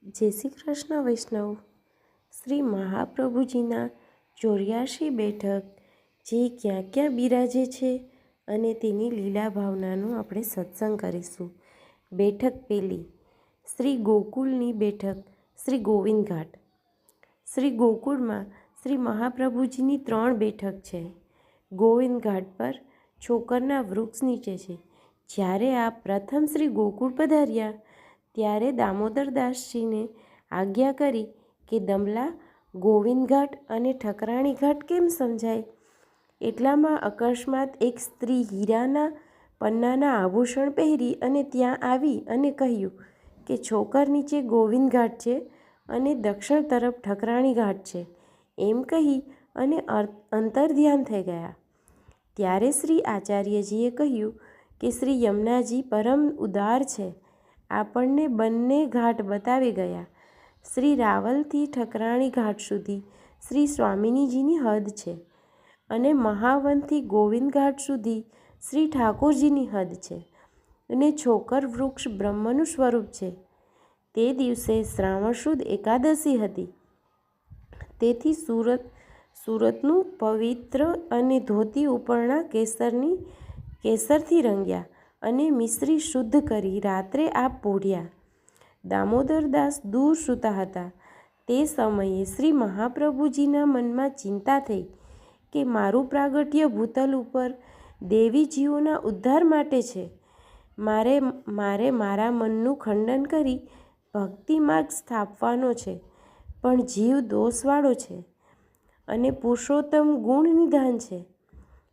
જય શ્રી કૃષ્ણ વૈષ્ણવ. શ્રી મહાપ્રભુજીના 84 બેઠક જે ક્યાં ક્યાં બિરાજે છે અને તેની લીલા ભાવનાનું આપણે સત્સંગ કરીશું. બેઠક પહેલી, શ્રી ગોકુળની બેઠક, શ્રી ગોવિંદ ઘાટ. શ્રી ગોકુળમાં શ્રી મહાપ્રભુજીની 3 બેઠક છે. ગોવિંદ ઘાટ પર છોકરના વૃક્ષ નીચે છે. જ્યારે આ પ્રથમ શ્રી ગોકુળ પધાર્યા ત્યારે દામોદરદાસજીને આજ્ઞા કરી કે દમલા ગોવિંદ ઘાટ અને ઠકરાણી ઘાટ કેમ સમજાય? એટલામાં અકસ્માત એક સ્ત્રી હીરાના પન્નાના આભૂષણ પહેરી અને ત્યાં આવી અને કહ્યું કે છોકર નીચે ગોવિંદ ઘાટ છે અને દક્ષિણ તરફ ઠકરાણી ઘાટ છે, એમ કહી અને અંતર્ધ્યાન થઈ ગયા. ત્યારે શ્રી આચાર્યજીએ કહ્યું કે શ્રી યમુનાજી પરમ ઉદાર છે, આપણને બંને ઘાટ બતાવી ગયા. શ્રી રાવલથી ઠકરાણી ઘાટ સુધી શ્રી સ્વામિનીજીની હદ છે અને મહાવનથી ગોવિંદ ઘાટ સુધી શ્રી ઠાકોરજીની હદ છે અને છોકર વૃક્ષ બ્રહ્મનું સ્વરૂપ છે. તે દિવસે શ્રાવણ સુદ એકાદશી હતી. તેથી સુરતનું પવિત્ર અને ધોતી ઉપરણા કેસરથી રંગ્યા અને મિશ્રી શુદ્ધ કરી રાત્રે આપ પોઢ્યા. દામોદરદાસ દૂર સૂતા હતા. તે સમયે શ્રી મહાપ્રભુજીના મનમાં ચિંતા થઈ કે મારું પ્રાગટ્ય ભૂતલ ઉપર દેવી જીવોના ઉદ્ધાર માટે છે. મારે મારા મનનું ખંડન કરી ભક્તિ માર્ગ સ્થાપવાનો છે, પણ જીવ દોષવાળો છે અને પુરુષોત્તમ ગુણ નિધાન છે.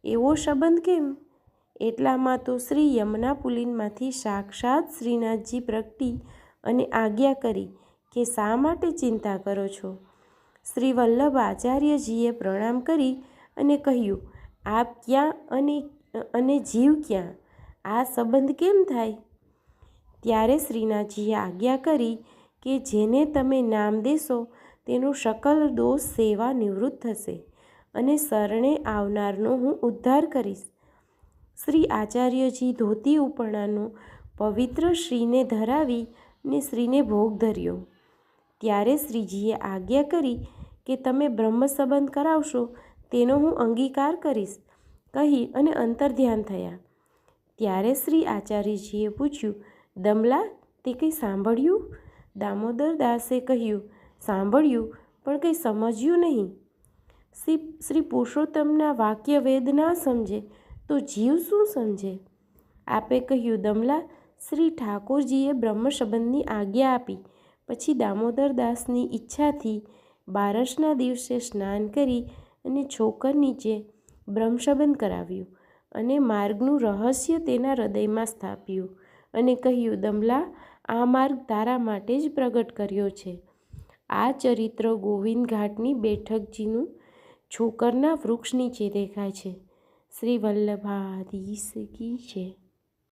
એવો સંબંધ કેમ? એટલામાં તો શ્રી યમુના પુલીનમાંથી સાક્ષાત શ્રીનાથજી પ્રગટી અને આજ્ઞા કરી કે શા માટે ચિંતા કરો છો? શ્રી વલ્લભ આચાર્યજીએ પ્રણામ કરી અને કહ્યું, આપ ક્યાં અને જીવ ક્યાં? આ સંબંધ કેમ થાય? ત્યારે શ્રીનાથજીએ આજ્ઞા કરી કે જેને તમે નામ દેશો તેનો સકલ દોષ સેવા નિવૃત્ત થશે અને શરણે આવનારનો હું ઉદ્ધાર કરીશ. શ્રી આચાર્યજી ધોતી ઉપરણાનો પવિત્ર શ્રીને ધરાવી ને શ્રીને ભોગ ધર્યો. ત્યારે શ્રીજીએ આજ્ઞા કરી કે તમે બ્રહ્મ સંબંધ કરાવશો તેનો હું અંગીકાર કરીશ કહી અને અંતર્ધ્યાન થયા. ત્યારે શ્રી આચાર્યજીએ પૂછ્યું, દમલા તે કંઈ સાંભળ્યું? દામોદરદાસે કહ્યું, સાંભળ્યું પણ કંઈ સમજ્યું નહીં. શ્રી પુરુષોત્તમના વાક્ય વેદ ના સમજે તો જીવ શું સમજે? આપે કહ્યું, દમલા શ્રી ઠાકોરજીએ બ્રહ્મ સંબંધની આજ્ઞા આપી પછી દામોદરદાસની ઈચ્છાથી બારસના દિવસે સ્નાન કરી અને છોકર નીચે બ્રહ્મસંબંધ કરાવ્યું અને માર્ગનું રહસ્ય તેના હૃદયમાં સ્થાપ્યું અને કહ્યું, દમલા આ માર્ગ તારા માટે જ પ્રગટ કર્યો છે. આ ચરિત્ર ગોવિંદ ઘાટની બેઠકજીનું છોકરના વૃક્ષ નીચે દેખાય છે. શ્રી વલ્લભાધીશ કી જય.